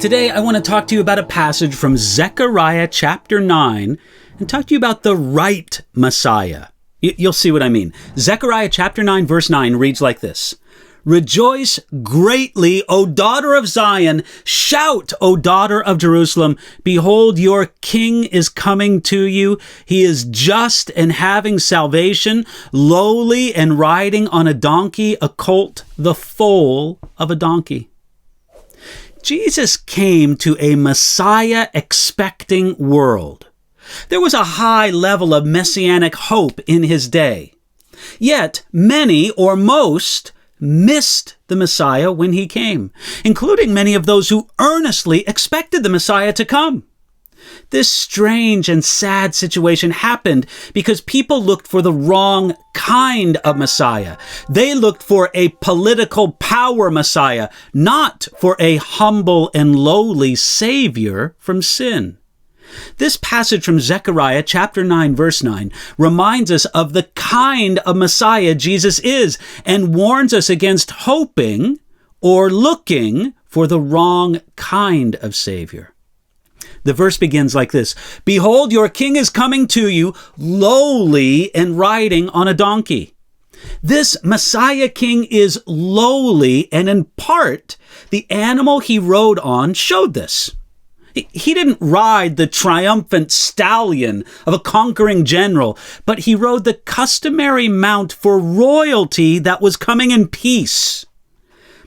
Today, I want to talk to you about a passage from Zechariah chapter 9 and talk to you about the right Messiah. You'll see what I mean. Zechariah chapter 9, verse 9 reads like this. Rejoice greatly, O daughter of Zion. Shout, O daughter of Jerusalem. Behold, your king is coming to you. He is just and having salvation, lowly and riding on a donkey, a colt, the foal of a donkey. Jesus came to a Messiah-expecting world. There was a high level of messianic hope in his day. Yet, many or most missed the Messiah when he came, including many of those who earnestly expected the Messiah to come. This strange and sad situation happened because people looked for the wrong kind of Messiah. They looked for a political power Messiah, not for a humble and lowly Savior from sin. This passage from Zechariah chapter 9, verse 9 reminds us of the kind of Messiah Jesus is and warns us against hoping or looking for the wrong kind of Savior. The verse begins like this. Behold, your king is coming to you, lowly and riding on a donkey. This Messiah king is lowly, and in part, the animal he rode on showed this. He didn't ride the triumphant stallion of a conquering general, but he rode the customary mount for royalty that was coming in peace.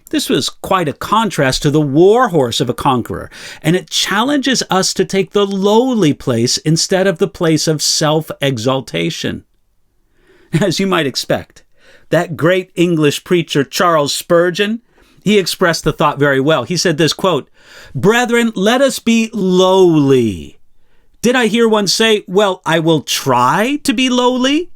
This was quite a contrast to the war horse of a conqueror, and it challenges us to take the lowly place instead of the place of self-exaltation. As you might expect, that great English preacher Charles Spurgeon, he expressed the thought very well. He said this, quote, "Brethren, let us be lowly." Did I hear one say, well, I will try to be lowly?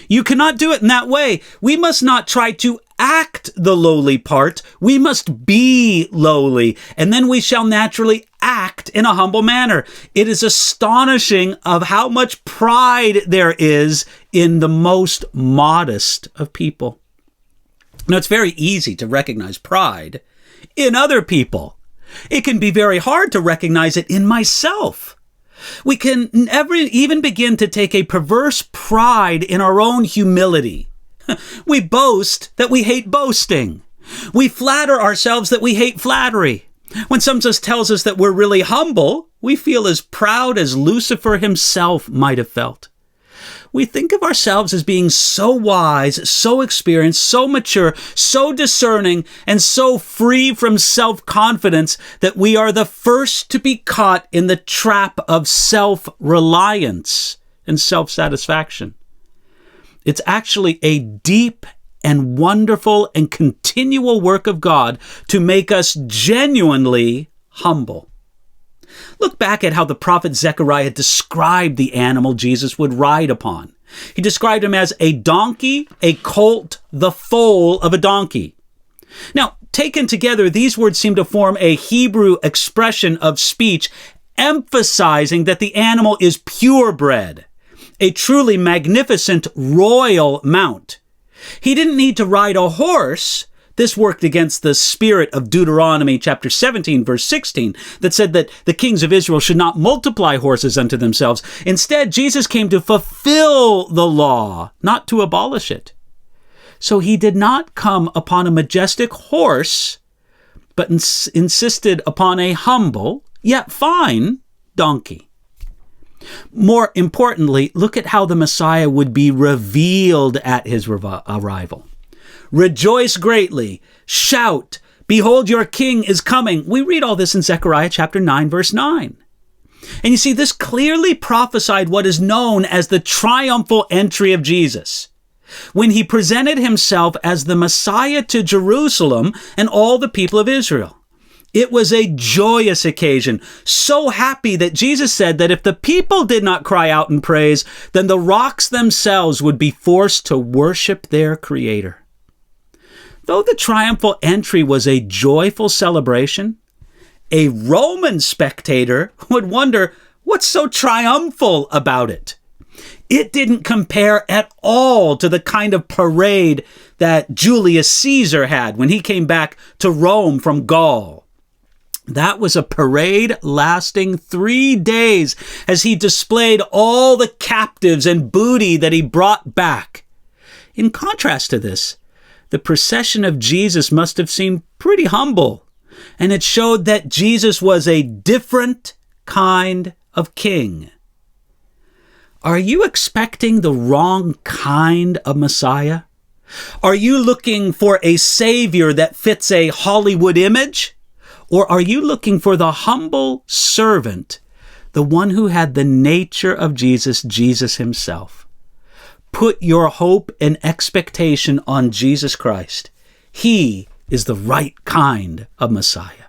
You cannot do it in that way. We must not try to act the lowly part. We must be lowly, and then we shall naturally act in a humble manner. It is astonishing of how much pride there is in the most modest of people. Now, it's very easy to recognize pride in other people. It can be very hard to recognize it in myself. We can never even begin to take a perverse pride in our own humility. We boast that we hate boasting. We flatter ourselves that we hate flattery. When someone tells us that we're really humble, we feel as proud as Lucifer himself might have felt. We think of ourselves as being so wise, so experienced, so mature, so discerning, and so free from self-confidence that we are the first to be caught in the trap of self-reliance and self-satisfaction. It's actually a deep and wonderful and continual work of God to make us genuinely humble. Look back at how the prophet Zechariah described the animal Jesus would ride upon. He described him as a donkey, a colt, the foal of a donkey. Now, taken together, these words seem to form a Hebrew expression of speech emphasizing that the animal is purebred, a truly magnificent royal mount. He didn't need to ride a horse. This worked against the spirit of Deuteronomy chapter 17, verse 16, that said that the kings of Israel should not multiply horses unto themselves. Instead, Jesus came to fulfill the law, not to abolish it. So he did not come upon a majestic horse, but insisted upon a humble, yet fine, donkey. More importantly, look at how the Messiah would be revealed at his arrival. Rejoice greatly, shout, behold, your king is coming. We read all this in Zechariah chapter 9, verse 9. And you see, this clearly prophesied what is known as the triumphal entry of Jesus, when he presented himself as the Messiah to Jerusalem and all the people of Israel. It was a joyous occasion, so happy that Jesus said that if the people did not cry out in praise, then the rocks themselves would be forced to worship their Creator. Though the triumphal entry was a joyful celebration, a Roman spectator would wonder what's so triumphal about it. It didn't compare at all to the kind of parade that Julius Caesar had when he came back to Rome from Gaul. That was a parade lasting 3 days as he displayed all the captives and booty that he brought back. In contrast to this, the procession of Jesus must have seemed pretty humble, and it showed that Jesus was a different kind of king. Are you expecting the wrong kind of Messiah? Are you looking for a Savior that fits a Hollywood image? Or are you looking for the humble servant, the one who had the nature of Jesus, Jesus himself? Put your hope and expectation on Jesus Christ. He is the right kind of Messiah.